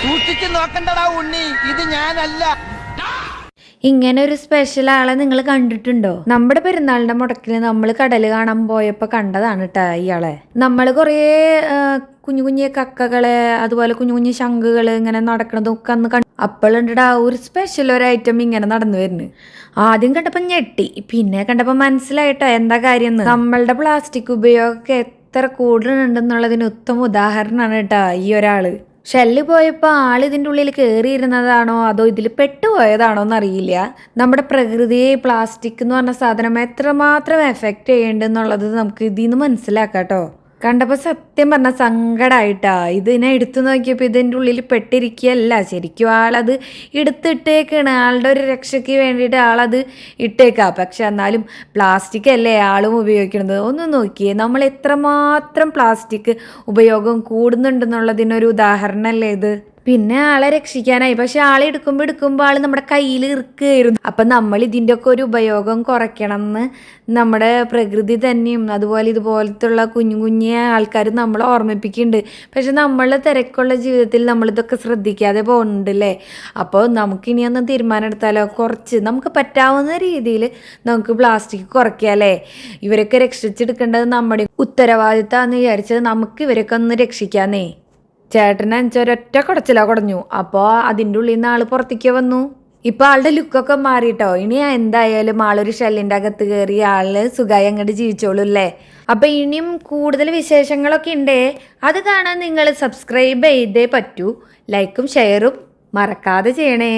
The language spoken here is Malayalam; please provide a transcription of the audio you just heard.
സൂക്ഷിച്ചു നോക്കണ്ടടാ ഉണ്ണി, ഇത് ഞാനല്ല. ഇങ്ങനെ ഒരു സ്പെഷ്യൽ ആളെ നിങ്ങൾ കണ്ടിട്ടുണ്ടോ? നമ്മുടെ പെരുന്നാളിന്റെ മുടക്കില് നമ്മൾ കടൽ കാണാൻ പോയപ്പോ കണ്ടതാണ് കേട്ടാ ഇയാളെ. നമ്മൾ കുറേ കുഞ്ഞു കുഞ്ഞു കക്കകളെ അതുപോലെ കുഞ്ഞു കുഞ്ഞു ശംഖുകള് ഇങ്ങനെ നടക്കണതൊക്കെ അന്ന് കണ്ടു. അപ്പോഴുണ്ടാ ഒരു സ്പെഷ്യൽ ഒരു ഐറ്റം ഇങ്ങനെ നടന്നു വരുന്നു. ആദ്യം കണ്ടപ്പോ ഞെട്ടി, പിന്നെ കണ്ടപ്പോ മനസ്സിലായിട്ടോ എന്താ കാര്യം. നമ്മളുടെ പ്ലാസ്റ്റിക് ഉപയോഗമൊക്കെ എത്ര കൂടുതലുണ്ടെന്നുള്ളതിന് ഉത്തമ ഉദാഹരണമാണ് കേട്ടാ ഈ ഒരാള്. ഷെല്ല് പോയപ്പോൾ ആൾ ഇതിൻ്റെ ഉള്ളിൽ കയറിയിരുന്നതാണോ അതോ ഇതിൽ പെട്ടുപോയതാണോ എന്നറിയില്ല. നമ്മുടെ പ്രകൃതിയെ പ്ലാസ്റ്റിക് എന്ന് പറഞ്ഞ സാധനം എത്രമാത്രം എഫക്റ്റ് ചെയ്യുന്നുണ്ടെന്നുള്ളത് നമുക്ക് ഇതിൽ നിന്ന് മനസ്സിലാക്കാം കേട്ടോ. കണ്ടപ്പോൾ സത്യം പറഞ്ഞാൽ സങ്കടമായിട്ടാ. ഇതിനെ എടുത്തു നോക്കിയപ്പോൾ ഇതിൻ്റെ ഉള്ളിൽ പെട്ടിരിക്കുകയല്ല, ശരിക്കും ആളത് എടുത്തിട്ടേക്കാണ്. ആളുടെ ഒരു രക്ഷയ്ക്ക് വേണ്ടിയിട്ട് ആളത് ഇട്ടേക്കാം. പക്ഷെ എന്നാലും പ്ലാസ്റ്റിക് അല്ലേ ആളും ഉപയോഗിക്കുന്നത്. ഒന്ന് നോക്കിയേ, നമ്മൾ എത്രമാത്രം പ്ലാസ്റ്റിക് കൂടുന്നുണ്ടെന്നുള്ളതിനൊരു ഉദാഹരണമല്ലേ ഇത്. പിന്നെ ആളെ രക്ഷിക്കാനായി, പക്ഷെ ആളെ എടുക്കുമ്പോൾ ആൾ നമ്മുടെ കയ്യിൽ ഇറുക്കുകയായിരുന്നു. അപ്പം നമ്മൾ ഇതിൻ്റെ ഒക്കെ ഒരു ഉപയോഗം കുറയ്ക്കണം എന്ന് നമ്മുടെ പ്രകൃതി തന്നെയും അതുപോലെ ഇതുപോലത്തുള്ള കുഞ്ഞു കുഞ്ഞു ആൾക്കാർ നമ്മൾ ഓർമ്മിപ്പിക്കുന്നുണ്ട്. പക്ഷെ നമ്മളെ തിരക്കുള്ള ജീവിതത്തിൽ നമ്മളിതൊക്കെ ശ്രദ്ധിക്കാതെ പോകുന്നുണ്ടല്ലേ. അപ്പോൾ നമുക്കിനിയൊന്ന് തീരുമാനം എടുത്താലോ, കുറച്ച് നമുക്ക് പറ്റാവുന്ന രീതിയിൽ നമുക്ക് പ്ലാസ്റ്റിക് കുറയ്ക്കാമല്ലേ. ഇവരൊക്കെ രക്ഷിച്ചെടുക്കേണ്ടത് നമ്മുടെ ഉത്തരവാദിത്തമാണെന്ന് വിചാരിച്ചത് നമുക്ക് ഇവരൊക്കെ ഒന്ന് രക്ഷിക്കാന്നേ. ചേട്ടനെ ഒരൊറ്റ കുടച്ചിലാ കുടഞ്ഞു. അപ്പോൾ അതിൻ്റെ ഉള്ളിൽ നിന്ന് ആള് പുറത്തേക്ക് വന്നു. ഇപ്പം ആളുടെ ലുക്കൊക്കെ മാറിയിട്ടോ. ഇനി എന്തായാലും ആളൊരു ഷെല്ലിൻ്റെ അകത്ത് കയറി ആള് സുഖമായി അങ്ങോട്ട് ജീവിച്ചോളൂ അല്ലേ. അപ്പം ഇനിയും കൂടുതൽ വിശേഷങ്ങളൊക്കെ ഉണ്ടേ, അത് കാണാൻ നിങ്ങൾ സബ്സ്ക്രൈബ് ചെയ്തേ പറ്റൂ. ലൈക്കും ഷെയറും മറക്കാതെ ചെയ്യണേ.